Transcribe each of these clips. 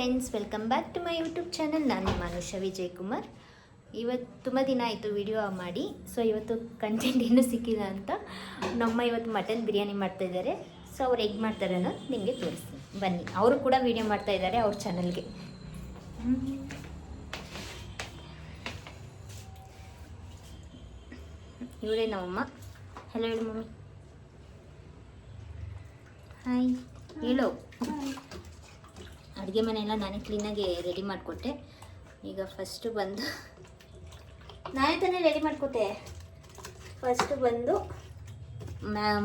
Friends, welcome back to my YouTube channel. ನಾನು ನಿಮ್ಮ ಅನುಷಾ ವಿಜಯ್ ಕುಮಾರ್. ಇವತ್ತು ತುಂಬ ದಿನ ಆಯಿತು ವಿಡಿಯೋ ಮಾಡಿ. ಸೊ ಇವತ್ತು ಕಂಟೆಂಟ್ ಏನೂ ಸಿಕ್ಕಿಲ್ಲ ಅಂತ ನಮ್ಮ ಇವತ್ತು ಮಟನ್ ಬಿರಿಯಾನಿ ಮಾಡ್ತಾಯಿದ್ದಾರೆ. ಸೊ ಅವ್ರು ಹೇಗೆ ಮಾಡ್ತಾರೆ ಅನ್ನೋದು ನಿಮಗೆ ತೋರಿಸ್ತೀನಿ, ಬನ್ನಿ. ಅವರು ಕೂಡ ವಿಡಿಯೋ ಮಾಡ್ತಾಯಿದ್ದಾರೆ ಅವ್ರ ಚಾನಲ್ಗೆ. ಇವರೇ ನಮ್ಮಮ್ಮ. ಹಲೋ ಹೇಳು ಮಮ್ಮಿ. ಹಾಯ್ ಹೇಳು. ಅಡುಗೆ ಮನೆಯೆಲ್ಲ ನಾನೇ ಕ್ಲೀನಾಗಿ ರೆಡಿ ಮಾಡಿಕೊಟ್ಟೆ. ಈಗ ಫಸ್ಟು ಬಂದು ನಾನೇ ತಾನೇ ರೆಡಿ ಮಾಡಿಕೊಟ್ಟೆ. ಫಸ್ಟು ಬಂದು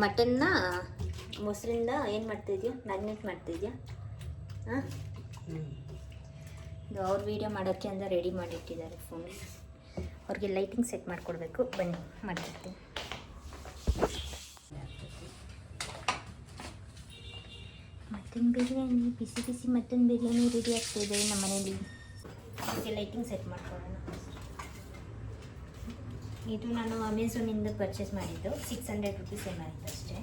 ಮಟನ್ನ ಮೊಸರಿಂದ ಏನು ಮಾಡ್ತಾಯಿದ್ಯಾ, ಮ್ಯಾಗ್ನೇಟ್ ಮಾಡ್ತಾಯಿದ್ಯಾ? ಹಾಂ, ಇದು ಅವ್ರು ವೀಡಿಯೋ ಮಾಡೋಕ್ಕೆ ಅಂತ ರೆಡಿ ಮಾಡಿಟ್ಟಿದ್ದಾರೆ ಫೋನ್. ಅವ್ರಿಗೆ ಲೈಟಿಂಗ್ ಸೆಟ್ ಮಾಡಿಕೊಡ್ಬೇಕು. ಬನ್ನಿ ಮಾಡ್ತಿರ್ತೀನಿ. ಮಟನ್ ಬಿರಿಯಾನಿ, ಬಿಸಿ ಬಿಸಿ ಮಟನ್ ಬಿರಿಯಾನಿ ರೆಡಿ ಆಗ್ತಾಯಿದೆ ನಮ್ಮ ಮನೇಲಿ. ಅದಕ್ಕೆ ಲೈಟಿಂಗ್ ಸೆಟ್ ಮಾಡ್ಕೊಳ್ಳೋಣ. ಇದು ನಾನು ಅಮೆಝಾನಿಂದ ಪರ್ಚೇಸ್ ಮಾಡಿದ್ದು. 600 ರುಪೀಸ್ ಏನಾಯಿತು ಅಷ್ಟೇ.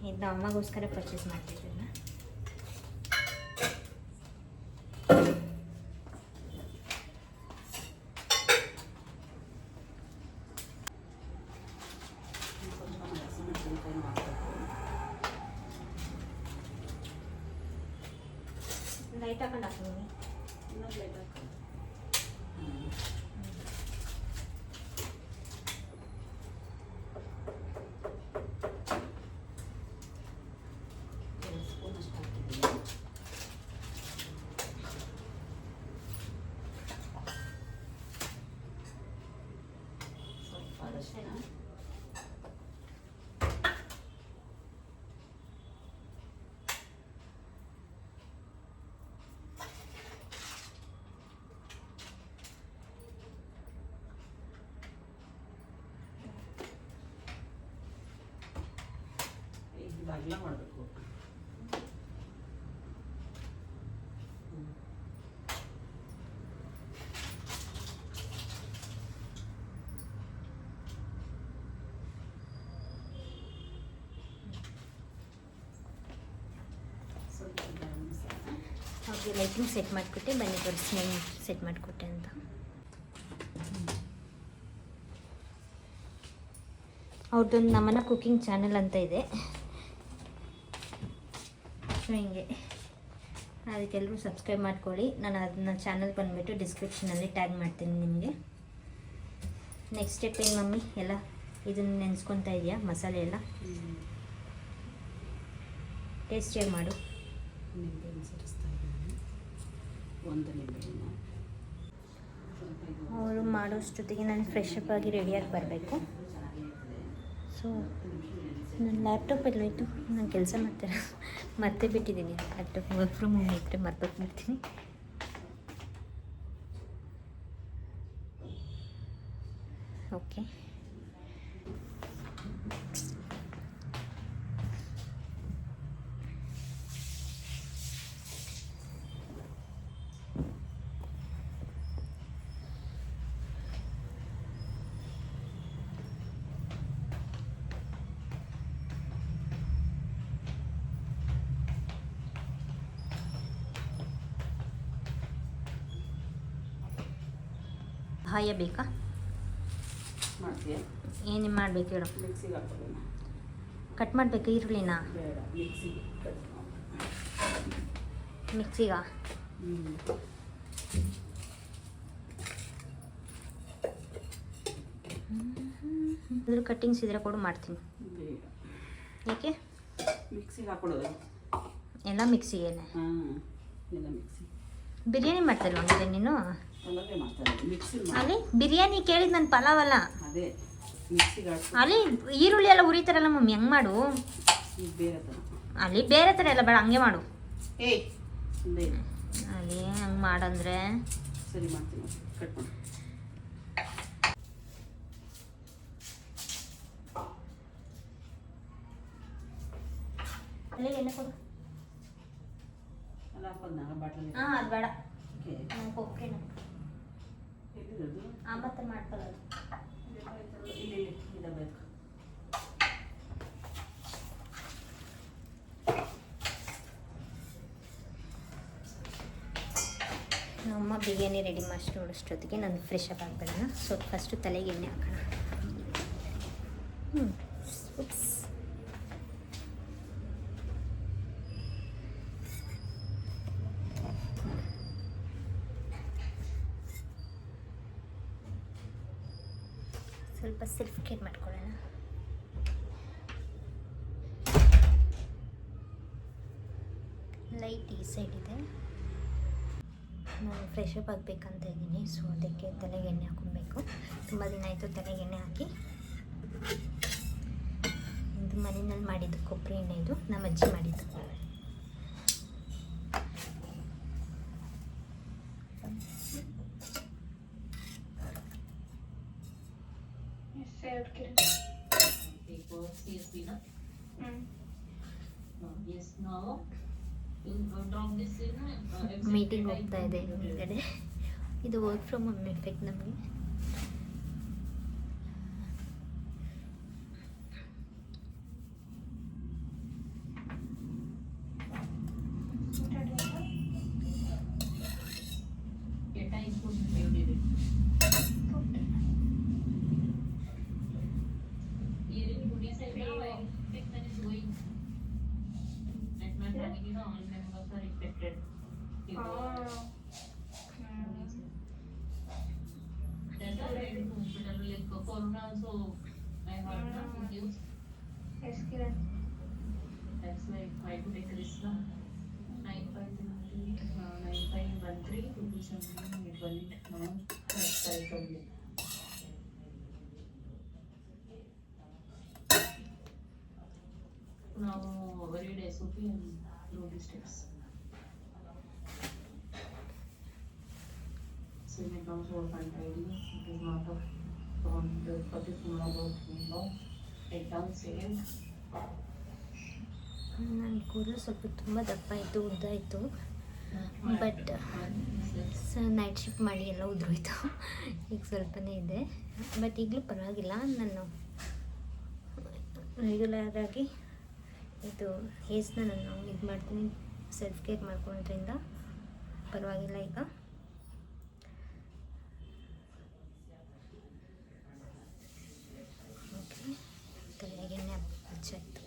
ಇದನ್ನ ಅಮ್ಮಗೋಸ್ಕರ ಪರ್ಚೇಸ್ ಮಾಡ್ತಿದ್ದೆನ. ಲೈಟ್ ಹಾಕೊಂಡು ಹಾಕ್ತೀನಿ. ಬಾಗಿಲ ಮಾಡಬೇಕು. ಅವ್ರಿಗೆ ಲೈಟಿಂಗ್ ಸೆಟ್ ಮಾಡಿಕೊಟ್ಟೆ. ಬನ್ನಿ ತೋರಿಸಿ ಹೆಂಗೆ ಸೆಟ್ ಮಾಡಿಕೊಟ್ಟೆ ಅಂತ. ಅವ್ರದ್ದೊಂದು ನಮ್ಮನ ಕುಕಿಂಗ್ ಚಾನಲ್ ಅಂತ ಇದೆ. ಸೊ ಹಿಂಗೆ ಅದಕ್ಕೆಲ್ಲರೂ ಸಬ್ಸ್ಕ್ರೈಬ್ ಮಾಡ್ಕೊಳ್ಳಿ. ನಾನು ಅದನ್ನ ಚಾನಲ್ ಬಂದುಬಿಟ್ಟು ಡಿಸ್ಕ್ರಿಪ್ಷನಲ್ಲಿ ಟ್ಯಾಗ್ ಮಾಡ್ತೀನಿ ನಿಮಗೆ. ನೆಕ್ಸ್ಟ್ ಸ್ಟೆಪ್ ಏನು ಮಮ್ಮಿ? ಎಲ್ಲ ಇದನ್ನು ನೆನೆಸ್ಕೊತಾ ಇದೆಯಾ ಮಸಾಲೆ ಎಲ್ಲ? ಟೇಸ್ಟಿಯಾಗಿ ಮಾಡು. ಅವರು ಮಾಡೋಷ್ಟೊತ್ತಿಗೆ ನಾನು ಫ್ರೆಶ್ ಅಪ್ ಆಗಿ ರೆಡಿಯಾಗಿ ಬರಬೇಕು. ಸೊ ನನ್ನ ಲ್ಯಾಪ್ಟಾಪಲ್ಲಿ ಹೋಯ್ತು. ನಾನು ಕೆಲಸ ಮಾಡ್ತಾರೆ ಮತ್ತೆ ಬಿಟ್ಟಿದ್ದೀನಿ. ಲ್ಯಾಪ್ಟಾಪ್ ವರ್ಕ್ ಫ್ರಮ್ ಹೋಮ್ ಇದ್ದರೆ ಮರ್ತೋಗ್ಬಿಡ್ತೀನಿ. ಓಕೆ, ಹಾಯ ಬೇಕಾ? ಮಾಡ್ತೀಯ? ಏನು ಮಾಡಬೇಕು ಹೇಳು. ಮಿಕ್ಸಿಗೆ ಹಾಕೋಣ. ಕಟ್ ಮಾಡಬೇಕು ಈರುಳ್ಳಿನ? ಬೇಡ, ಮಿಕ್ಸಿಗೆ. ಮಿಕ್ಸಿಗಾ? ಅದ್ರ ಕಟ್ಟಿಂಗ್ಸ್ ಇದ್ರೆ ಕೊಡು, ಮಾಡ್ತೀನಿ. ಬೇಡ. ಯಾಕೆ? ಮಿಕ್ಸಿಗೆ ಹಾಕೊಳ್ಳೋದು ಎಲ್ಲ ಮಿಕ್ಸಿಗೇನೆ? ಹಾಂ, ಎಲ್ಲ ಮಿಕ್ಸಿ. ಬಿರಿಯಾನಿ ಮಾಡ್ತಲ್ವ ಅಂದರೆ ನೀನು? ಅಲ್ಲೇ ಮಾಡ್ತಾರೆ ಮಿಕ್ಸಿ. ಅಲ್ಲಿ ಬಿರಿಯಾನಿ ಕೇಳಿದ್ದು ನನ್ನ ಪಲಾವಲ್ಲ. ಅದೇ ಮಿಕ್ಸಿಗೆ ಹಾಕಿ. ಅಲ್ಲಿ ಈರುಳ್ಳಿ ಎಲ್ಲ ಉರಿತಾರಲ್ಲ ಮಮ್ಮಿ, ಹಂಗೆ ಮಾಡು. ಈಗ ಬೇರೆ ಥರ. ಅಲ್ಲಿ ಬೇರೆ ಥರ ಎಲ್ಲ ಬೇಡ, ಹಂಗೆ ಮಾಡು. ಏಯ್ ಒಂದೇ ಅಲ್ಲಿ ಹಂಗೆ ಮಾಡಂದ್ರೆ ಸರಿ ಮಾಡ್ತೀನಿ. ಕಟ್ ಮಾಡಿ. ಅಲ್ಲಿ ಎಣ್ಣೆ ಕೊಡು. ಅಲ್ಲ ಹಾಕೋದು ಬಾಟ್ಲಲ್ಲಿ. ಹಾಂ, ಅದು ಬೇಡ. ಓಕೆ, ನಂಗೆ ಓಕೆನಾ? ಎಲ್ಲಿರೋದು? ಮತ್ತೆ ಮಾಡ್ಕೊಳ್ಳೋದು. ಇಲ್ಲಿ ಇಡಬೇಕು. ಅಮ್ಮ ಬಿರಿಯಾನಿ ರೆಡಿ ಮಾಡಿ ನೋಡೋಷ್ಟೊತ್ತಿಗೆ ನಾನು ಫ್ರೆಶ್ ಅಪ್ ಆಗಿಬಿಡೋಣ. ಸೊ ಫಸ್ಟು ತಲೆಗೆ ಎಣ್ಣೆ ಹಾಕೋಣ. ಉಪ್ಸ್. ಸ್ವಲ್ಪ ಸೆಲ್ಫ್ ಕೇರ್ ಮಾಡ್ಕೊಳ್ಳೋಣ. ಲೈಟ್ ಈ ಸೈಡ್ ಇದೆ. ನಾನು ಫ್ರೆಶ್ ಅಪ್ ಆಗಬೇಕಂತ ಇದ್ದೀನಿ. ಸೊ ಅದಕ್ಕೆ ತಲೆಗೆ ಎಣ್ಣೆ ಹಾಕೊಬೇಕು. ತುಂಬ ದಿನ ಆಯಿತು ತಲೆಗೆ ಎಣ್ಣೆ ಹಾಕಿ. ಇದು ಮನೆಯಲ್ಲಿ ಮಾಡಿದ್ದು ಕೊಬ್ಬರಿ ಎಣ್ಣೆ, ಇದು ನಮ್ಮ ಅಜ್ಜಿ ಮಾಡಿದ್ದು. ಮೀಟಿಂಗ್ ಹೋಗ್ತಾ ಇದೆ ಹಿಂದ್ಗಡೆ. ಇದು ವರ್ಕ್ ಫ್ರಮ್ ಹೋಮ್ ಎಫೆಕ್ಟ್ ನಮಗೆ. Corona also, I heard that in news. Yes, Kiran. That's why I to take risk now. 9513 to do something with one now. That's I told you. Now read SOP and do these steps. So it also find ID. It is not a on the particular window. Take down second. ನನ್ನ ಕೂದಲು ಸ್ವಲ್ಪ ತುಂಬ ದಪ್ಪ ಇತ್ತು, ಉದ್ದ ಇತ್ತು. But night shift ಮಾಡಿ ಎಲ್ಲ ಉದುರೋಯ್ತು. ಈಗ ಸ್ವಲ್ಪನೇ ಇದೆ. ಬಟ್ ಈಗಲೂ ಪರವಾಗಿಲ್ಲ. ನಾನು ರೆಗ್ಯುಲರಾಗಿ ಇದು ಹೇರ್ಸ್ನ ನಾನು ಇದು ಮಾಡ್ತೀನಿ. ಸೆಲ್ಫ್ ಕೇರ್ ಮಾಡ್ಕೊಳ್ಳೋದ್ರಿಂದ ಪರವಾಗಿಲ್ಲ ಈಗ. ಓಕೆ, ತಲೆಗೆ ಎಣ್ಣೆ ಹಚ್ಚಾಯ್ತು.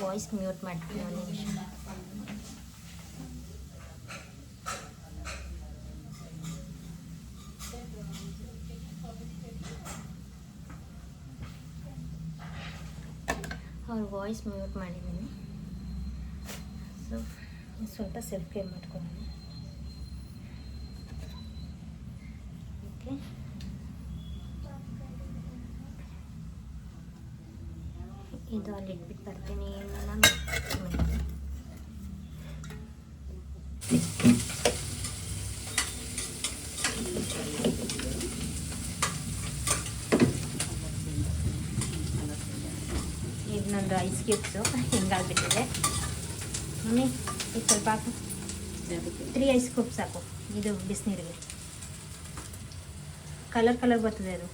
ವಾಯ್ಸ್ ಮ್ಯೂಟ್ ಮಾಡ್ತೀನಿ ಒಂದು ನಿಮಿಷ. ಅವ್ರ ವಾಯ್ಸ್ ಮ್ಯೂಟ್ ಮಾಡಿದ್ದೀನಿ. ಸೊ ಸ್ವಲ್ಪ ಸೆಲ್ಫ್ ಕೇರ್ ಮಾಡ್ಕೊಳ್ಳೋಣ. ಓಕೆ, ಇದು ಅಲ್ಲಿ ಇಟ್ಬಿಟ್ಟು ಬರ್ತೀನಿ ನಾನು. ಇದು ನಂದು ಐಸ್ ಕ್ಯೂಬ್ಸು ಹಿಂಗಾಗ್ಬಿಟ್ಟಿದೆ. ಮಮ್ಮಿ ಇದು ಸ್ವಲ್ಪ ಹಾಕು. 3 ಐಸ್ ಕ್ಯೂಬ್ಸ್ ಸಾಕು. ಇದು ಬಿಸಿನೀರಿಗೆ ಕಲರ್ ಬರ್ತದೆ. ಅದು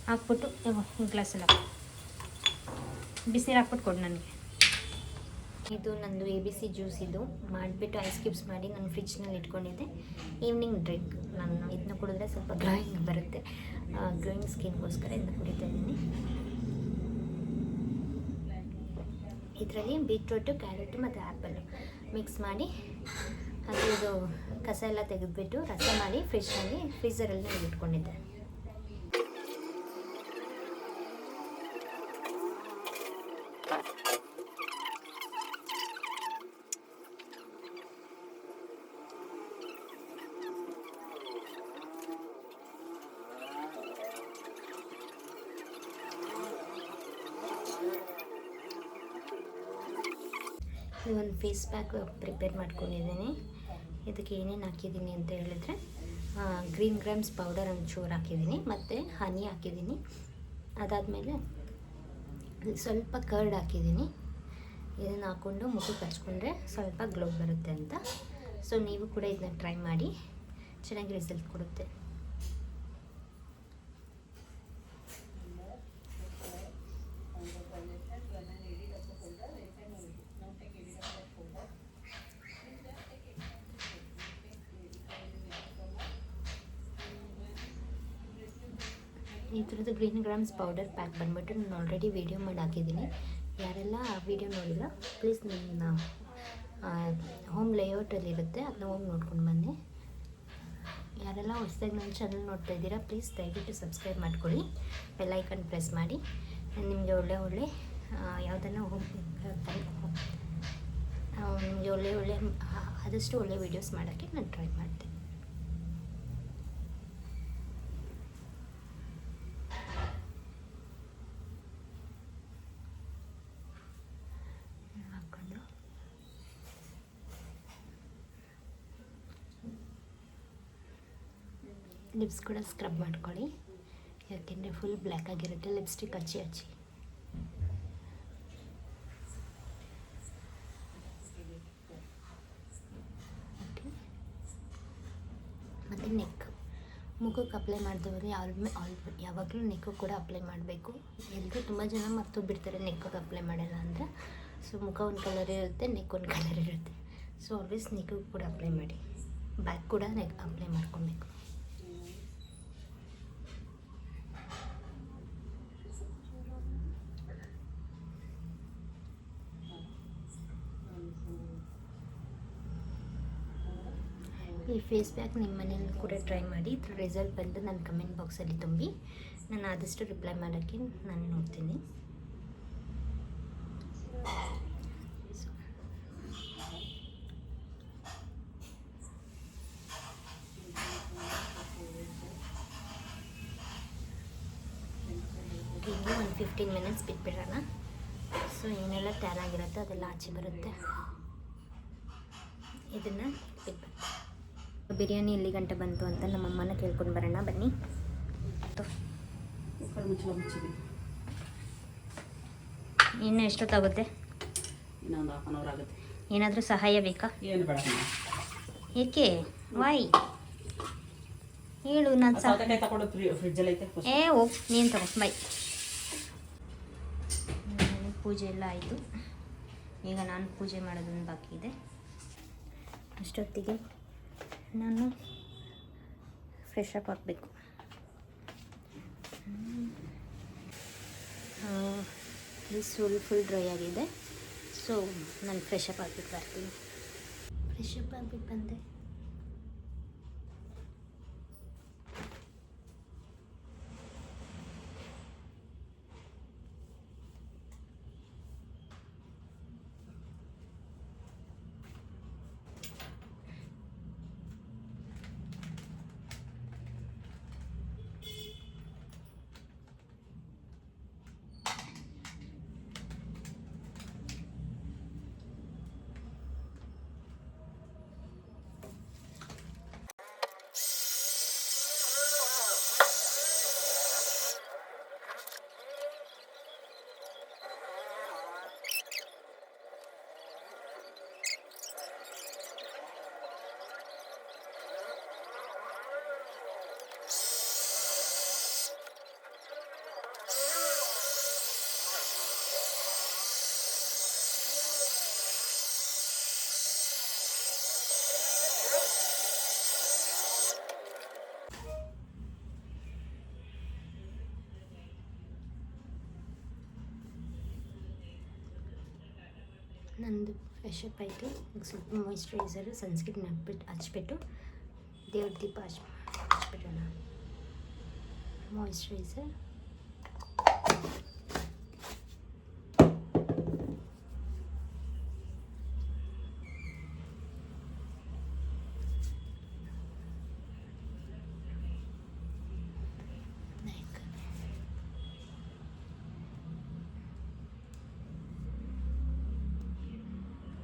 ಹಾಕ್ಬಿಟ್ಟು ಈ ಗ್ಲಾಸಲ್ಲಿ ಹಾಕು. ಬಿಸಿನೀರು ಹಾಕ್ಬಿಟ್ಟು ಕೊಡು ನನಗೆ. ಇದು ನಂದು ABC ಜ್ಯೂಸ್. ಇದು ಮಾಡಿಬಿಟ್ಟು ಐಸ್ ಕ್ಯೂಬ್ಸ್ ಮಾಡಿ ನಾನು ಫ್ರಿಜ್ನಲ್ಲಿ ಇಟ್ಕೊಂಡಿದ್ದೆ. Evening drink. ನಾನು ಇದನ್ನ ಕುಡಿದ್ರೆ ಸ್ವಲ್ಪ ಗ್ಲೋಯಿಂಗ್ ಬರುತ್ತೆ. ಗ್ಲೋಯಿಂಗ್ ಸ್ಕಿನ್ಗೋಸ್ಕರ ಇದನ್ನ ಕುಡಿತಾ ಇದ್ದೀನಿ. ಇದರಲ್ಲಿ ಬೀಟ್ರೂಟು, ಕ್ಯಾರೆಟು ಮತ್ತು ಆ್ಯಪಲ್ ಮಿಕ್ಸ್ ಮಾಡಿ ಅದು ಕಸ ಎಲ್ಲ ತೆಗೆದುಬಿಟ್ಟು ರಸ ಮಾಡಿ ಫ್ರೀಝರಲ್ಲಿ ಇಟ್ಕೊಂಡಿದ್ದೆ. ಒಂದು ಫೇಸ್ ಪ್ಯಾಕ್ ಪ್ರಿಪೇರ್ ಮಾಡ್ಕೊಂಡಿದ್ದೀನಿ. ಇದಕ್ಕೆ ಏನೇನು ಹಾಕಿದ್ದೀನಿ ಅಂತ ಹೇಳಿದ್ರೆ ಗ್ರೀನ್ ಗ್ರಾಮ್ಸ್ ಪೌಡರ್ ಒಂಚೂರು ಹಾಕಿದ್ದೀನಿ, ಮತ್ತು ಹನಿ ಹಾಕಿದ್ದೀನಿ. ಅದಾದಮೇಲೆ ಸ್ವಲ್ಪ ಕರ್ಡ್ ಹಾಕಿದ್ದೀನಿ. ಇದನ್ನು ಹಾಕ್ಕೊಂಡು ಮುಖಕ್ಕೆ ಹಚ್ಕೊಂಡ್ರೆ ಸ್ವಲ್ಪ ಗ್ಲೋ ಬರುತ್ತೆ ಅಂತ. ಸೊ ನೀವು ಕೂಡ ಇದನ್ನ ಟ್ರೈ ಮಾಡಿ, ಚೆನ್ನಾಗಿ ರಿಸಲ್ಟ್ ಕೊಡುತ್ತೆ. ಈ ಥರದ್ದು ಗ್ರೀನ್ ಗ್ರಾಮ್ಸ್ ಪೌಡರ್ ಪ್ಯಾಕ್ ಬಂದ್ಬಿಟ್ಟು ನಾನು ಆಲ್ರೆಡಿ ವೀಡಿಯೋ ಮಾಡಿ ಹಾಕಿದ್ದೀನಿ. ಯಾರೆಲ್ಲ ಆ ವಿಡಿಯೋ ನೋಡಿಲ್ಲ ಪ್ಲೀಸ್ ನನ್ನ ಹೋಮ್ ಲೇಔಟಲ್ಲಿರುತ್ತೆ, ಅದನ್ನ ಹೋಗಿ ನೋಡ್ಕೊಂಡು ಬನ್ನಿ. ಯಾರೆಲ್ಲ ಹೊಸದಾಗಿ ನನ್ನ ಚಾನಲ್ ನೋಡ್ತಾ ಇದ್ದೀರಾ ಪ್ಲೀಸ್ ದಯವಿಟ್ಟು ಸಬ್ಸ್ಕ್ರೈಬ್ ಮಾಡ್ಕೊಳ್ಳಿ, ಬೆಲ್ಲೈಕನ್ ಪ್ರೆಸ್ ಮಾಡಿ. ನಿಮಗೆ ಒಳ್ಳೆ ಯಾವುದನ್ನು ನಿಮಗೆ ಒಳ್ಳೆ ಆದಷ್ಟು ಒಳ್ಳೆ ವೀಡಿಯೋಸ್ ಮಾಡೋಕ್ಕೆ ನಾನು ಟ್ರೈ ಮಾಡ್ತೀನಿ. ಹಾಕ್ಕೊಂಡು ಲಿಪ್ಸ್ ಕೂಡ ಸ್ಕ್ರಬ್ ಮಾಡ್ಕೊಳ್ಳಿ, ಯಾಕೆಂದರೆ ಫುಲ್ ಬ್ಲ್ಯಾಕ್ ಆಗಿರುತ್ತೆ ಲಿಪ್ಸ್ಟಿಕ್ ಹಚ್ಚಿ. ಓಕೆ, ಮತ್ತು ನೆಕ್ ಮುಖಕ್ಕೆ ಅಪ್ಲೈ ಮಾಡಿದವರು ಯಾವಾಗಲೂ ನೆಕ್ಕು ಕೂಡ ಅಪ್ಲೈ ಮಾಡಬೇಕು. ಎಲ್ಲರೂ ತುಂಬ ಜನ ಮರ್ತೋಗ್ಬಿಡ್ತಾರೆ ನೆಕ್ಕಿಗೆ ಅಪ್ಲೈ ಮಾಡಲ್ಲ ಅಂದರೆ. ಸೊ ಮುಖ ಒಂದು ಕಲರ್ ಇರುತ್ತೆ, ನೆಕ್ ಒಂದು ಕಲರ್ ಇರುತ್ತೆ. ಸೊ ಆಲ್ವೇಸ್ ನೆಕ್ಕಿಗೆ ಕೂಡ ಅಪ್ಲೈ ಮಾಡಿ, ಬ್ಯಾಕ್ ಕೂಡ ನೆಕ್ ಅಪ್ಲೈ ಮಾಡ್ಕೊಬೇಕು. ಈ ಫೇಸ್ ಪ್ಯಾಕ್ ನಿಮ್ಮ ಮನೇಲಿ ಕೂಡ ಟ್ರೈ ಮಾಡಿ. ಇದ್ರ ರಿಸಲ್ಟ್ ಬಂದು ನನ್ನ ಕಮೆಂಟ್ ಬಾಕ್ಸಲ್ಲಿ ತುಂಬಿ, ನಾನು ಆದಷ್ಟು ರಿಪ್ಲೈ ಮಾಡೋಕ್ಕೆ ನಾನು ನೋಡ್ತೀನಿ. ಈಗ ಒಂದು 15 ಮಿನಿಟ್ಸ್ ಬಿಟ್ಬಿಡೋಣ. ಸೊ ಏನೆಲ್ಲ ಟ್ಯಾನ್ ಆಗಿರುತ್ತೆ ಅದೆಲ್ಲ ಆಚೆ ಬರುತ್ತೆ. ಇದನ್ನು ಬಿಟ್ಬಿಟ್ಟು ಬಿರಿಯಾನಿ ಎಲ್ಲಿ ಗಂಟೆ ಬಂತು ಅಂತ ನಮ್ಮಮ್ಮನ ಕೇಳ್ಕೊಂಡು ಬರೋಣ ಬನ್ನಿ. ಇನ್ನು ಎಷ್ಟೊತ್ತಾಗುತ್ತೆ? ಇನ್ನೊಂದು ಹಾಫ್ ಆನ್ ಅವರ್ ಆಗುತ್ತೆ. ಏನಾದರೂ ಸಹಾಯ ಬೇಕಾ? ಏನು ಬೇಡ. ಏಕೆ? ವಾಯ್ ಹೇಳು. ನಾನು ಸೌತೆಕಾಯಿ ತಗೊಂಡು ಫ್ರಿಜ್ಜಲ್ಲಿ ಐತೆ. ಹೋಗಿ ನೀನು ತಗೋ. ಬೈ. ಪೂಜೆ ಎಲ್ಲ ಆಯಿತು, ಈಗ ನಾನು ಪೂಜೆ ಮಾಡೋದನ್ನು ಬಾಕಿ ಇದೆ. ಅಷ್ಟೊತ್ತಿಗೆ ನಾನು ಫ್ರೆಶ್ ಅಪ್ ಆಗಬೇಕು. ಫುಲ್ ಡ್ರೈ ಆಗಿದೆ. ಸೊ ನಾನು ಫ್ರೆಶ್ ಅಪ್ ಆಗಿಬಿಟ್ಟು ಬರ್ತೀನಿ. ಫ್ರೆಶ್ ಅಪ್ ಆಗಿಬಿಟ್ಟು ಬಂದೆ. ನಂದು ಫ್ರೆಶ್ ಅಪ್ ಆಯಿತು. ಈಗ ಸ್ವಲ್ಪ ಮಾಯಿಶ್ಚರೈಸರು ಸನ್ಸ್ಕ್ರೀನ್ ಹಚ್ಬಿಟ್ಟು ದೇವ್ರ ದೀಪ ಹಚ್ಬಿಡೋಣ. ಮಾಯಿಶ್ಚರೈಸರ್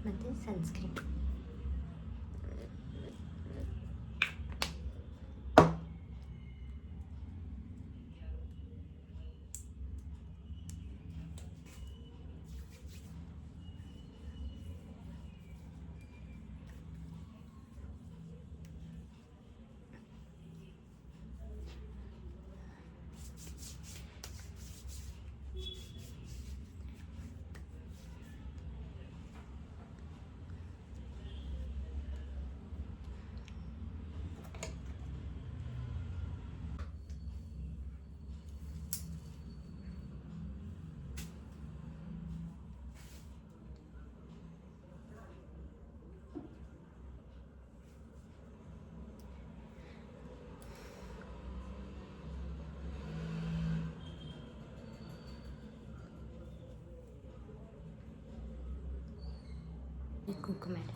ಮತ್ತು ಸನ್ಸ್ಕ್ರೀನ್. ಕುಂಕುಮ ಇಡು.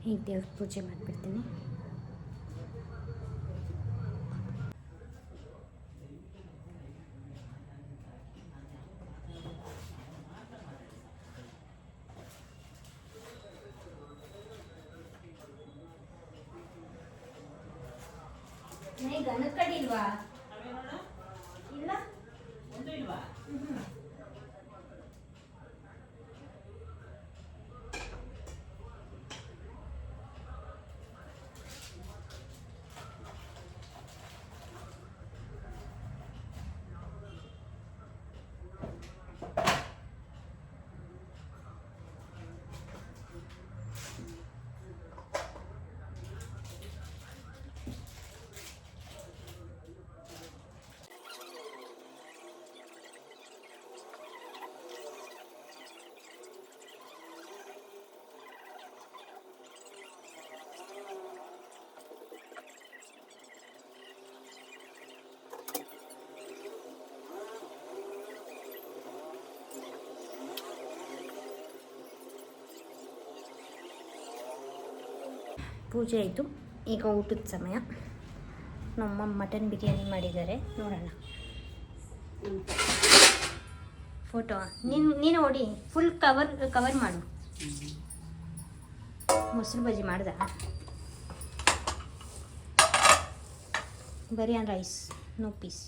ಈಗ ದೇವ್ರ ಪೂಜೆ ಮಾಡಿಬಿಡ್ತೀನಿ. ಗಣದ ಕಡೆ ಇಲ್ವಾ? ಇಲ್ಲ ಒಂದು ಇಲ್ವಾ? ಪೂಜೆ ಆಯಿತು. ಈಗ ಊಟದ ಸಮಯ. ನಮ್ಮ ಮಟನ್ ಬಿರಿಯಾನಿ ಮಾಡಿದ್ದಾರೆ, ನೋಡೋಣ. ಫೋಟೋ ನೀನು ಹೊಡಿ, ಫುಲ್ ಕವರ್ ಮಾಡು. ಮೊಸರು ಬಜ್ಜಿ ಮಾಡ್ದ? ಬರೀ ರೈಸ್, ನೋ ಪೀಸ್.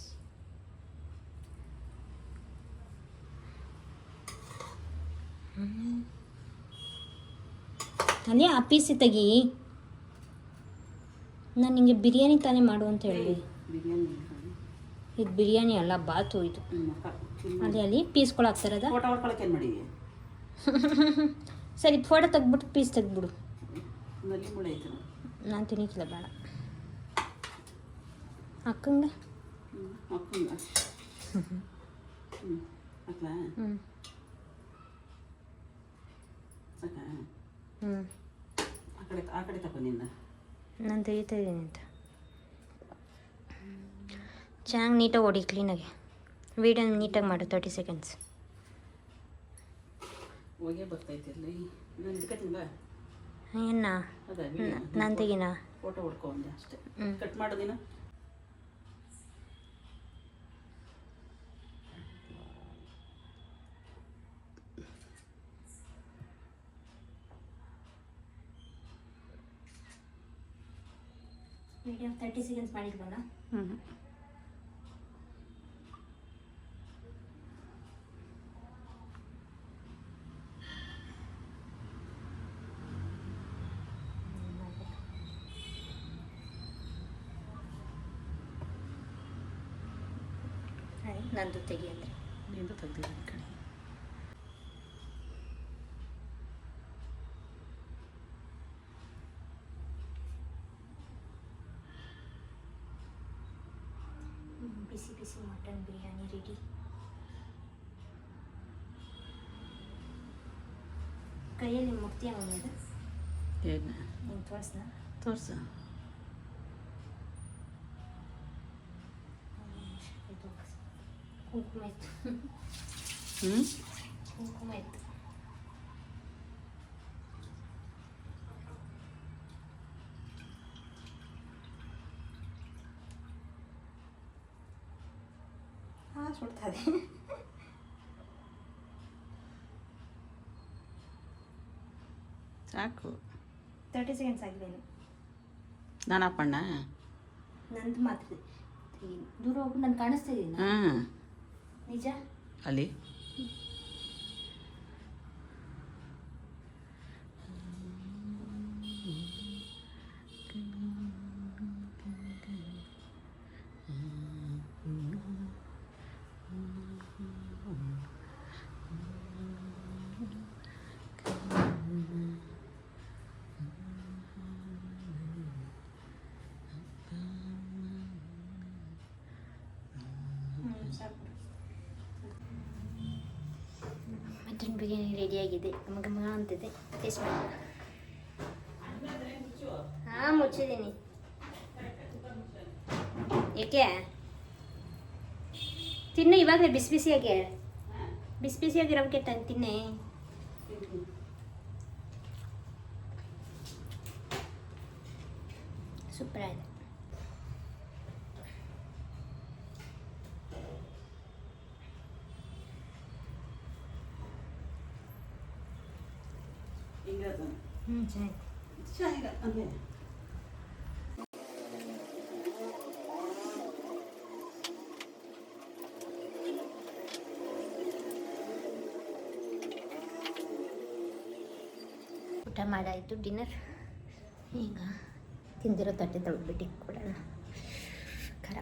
ಅಲ್ಲೇ ಆ ಪೀಸ್ ತೆಗಿ. ನಾನು ನಿಮಗೆ ಬಿರಿಯಾನಿ ತಾನೇ ಮಾಡು ಅಂತ ಹೇಳಿ. ಇದು ಬಿರಿಯಾನಿ ಅಲ್ಲ, ಬಾತು ಇದು. ಅಲ್ಲಿ ಪೀಸ್ಗಳು ಹಾಕ್ತಾರದ. ಸರಿ, ಫೋಟೋ ತೆಗ್ಬಿಟ್ಟು ಪೀಸ್ ತೆಗ್ಬಿಡು. ನಾನು ತಿನ್ನಕ್ಕಿಲ್ಲ, ಬೇಡ. ಅಕ್ಕಂಗೆ ನಾನು ತೆಗಿತಾ ಇದ್ದೀನಿ ಅಂತ. ಚೆನ್ನಾಗಿ ನೀಟಾಗಿ ಹೊಡಿ, ಕ್ಲೀನಾಗಿ. ವೀಡಿಯೋ ನೀಟಾಗಿ ಮಾಡು, 30 ಸೆಕೆಂಡ್ಸ್. ಏನ ನಾನು ತೆಗಿನ? ಫೋಟೋ ಹೊಡ್ಕೊಂಡೆ ಅಷ್ಟೇ. ಕಟ್ ಮಾಡೋದಿನ. ವಿಡಿಯೋ 30 ಸೆಕೆಂಡ್ಸ್ ಮಾಡಿದ್ವಲ್ಲ. ನಂದು ತೆಗಿ ಅಂದರೆ ನಿಂದು ತೆಗ್ದಿದ್ದೀನಿ ಕಣೆ. ಬಿಸಿ ಬಿಸಿ ಮಟನ್ ಬಿರಿಯಾನಿ ರೆಡಿ. ಕೈಯಲ್ಲಿ ಮುಕ್ತಿಯ ಮಮ್ಮಿದು ಏನು ನೀನು ತೋರಿಸ್ನ? ತೋರಿಸು. ಕುಂಕುಮ ಇತ್ತು. ಕುಂಕುಮ ಇತ್ತು. ಸುಡ್ತದೆ. ಸಾಕು. 30 ಸೆಕೆಂಡ್ಸ್ ಆಗಿದ್ದೇನು? ನಾನು ಹಾಕೊಂಡ ನಂದು ಮಾತ್ರ ದೂರ ಹೋಗ್ಬಿಟ್ಟು ನಾನು ಕಾಣಿಸ್ತಾ ಇದ್ದೀನಿ. ನಿಜ ಅಲ್ಲಿ ಬಿರಿಯಾನಿ ರೆಡಿಯಾಗಿದೆ, ಘಮ ಅಂತಿದೆ. ಟೇಸ್ಟ್ ಮಾಡೋಣ. ಹಾಂ, ಮುಚ್ಚಿದ್ದೀನಿ. ಏಕೆ ತಿನ್ನು, ಇವಾಗಲೇ ಬಿಸಿ ಬಿಸಿಯಾಗೆ ಬಿಸಿಯಾಗಿರೋಕ್ಕೆ ತಿನ್ನೆ. ಸೂಪರ್ ಆಗಿದೆ. ಚೆನ್ನಾಗಿ ಊಟ ಮಾಡಾಯಿತು, ಡಿನ್ನರ್. ಈಗ ತಿಂದಿರೋ ತಟ್ಟೆ ತೊಳೆದ್ಬಿಟ್ಟು ಕೊಡೋಣ. ಖಾರ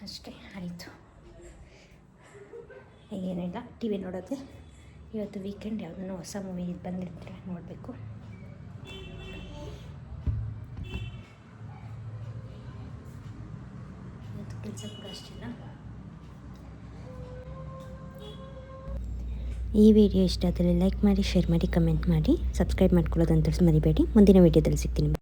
ಅಷ್ಟೇ ಆಯಿತು. ಏನಿಲ್ಲ, ಟಿ ವಿ ನೋಡೋದೆ. ಇವತ್ತು ವೀಕೆಂಡ್ ಯಾವುದನ್ನೂ ಹೊಸ ಮೂವಿ ಬಂದಿರ್ತಾರೆ, ನೋಡಬೇಕು. ಇವತ್ತು ಕೆಲಸ ಕೂಡ ಅಷ್ಟಿಲ್ಲ. ಈ ವಿಡಿಯೋ ಇಷ್ಟ ಆದರೆ ಲೈಕ್ ಮಾಡಿ, ಶೇರ್ ಮಾಡಿ, ಕಮೆಂಟ್ ಮಾಡಿ, ಸಬ್ಸ್ಕ್ರೈಬ್ ಮಾಡ್ಕೊಳ್ಳೋದಂತ ಮರಿಬೇಡಿ. ಮುಂದಿನ ವಿಡಿಯೋದಲ್ಲಿ ಸಿಗ್ತೀನಿ.